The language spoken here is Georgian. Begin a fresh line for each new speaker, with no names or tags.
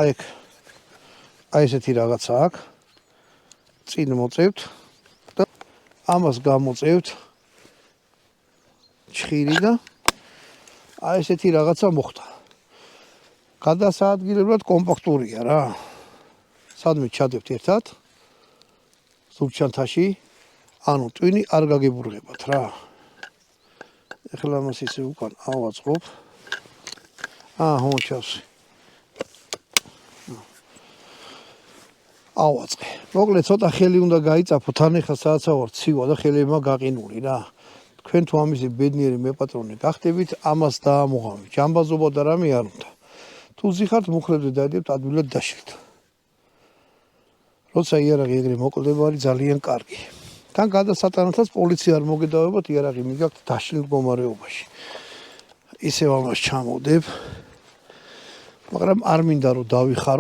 აი ესეთი რაღაცა აქვს. წინ მოწევთ და ამას გამოწევთ ჩხირი და აი ესეთი რაღაცა მოხდა. გადასაადგილებლად კომპაქტურია რა. სადმე ჩადებთ ერთად ზურგჩანთაში, ანუ ტვინი არ გაგებურღებათ რა. ეხლა მას ისე უკან ავაწყობ. მოჩავს. ავაწყე. მოკლედ ცოტა ხელი უნდა გაიწაფო, თან ეხლა საათსა ვარ ცივა და ხელებმა გაყინული რა. თქვენ თუ ამისი ბედნიერი მეპატრონე გახდებით, ამას დაამოღამით. ჯამბაზობა და რამე არ უნდა. თუ ზიხართ მუხლებზე დაიდებთ, ადვილად დაშლით. როცა იარაღი ეგრე მოკლდება არის ძალიან კარგი. თან გადასატანადაც პოლიცია არ მოგედავებათ, იარაღი მიგაქვთ დაშლილ მდგომარეობაში. ისევ ამას ჩამოვდებ. მაგრამ არ მინდა რომ დავიხარო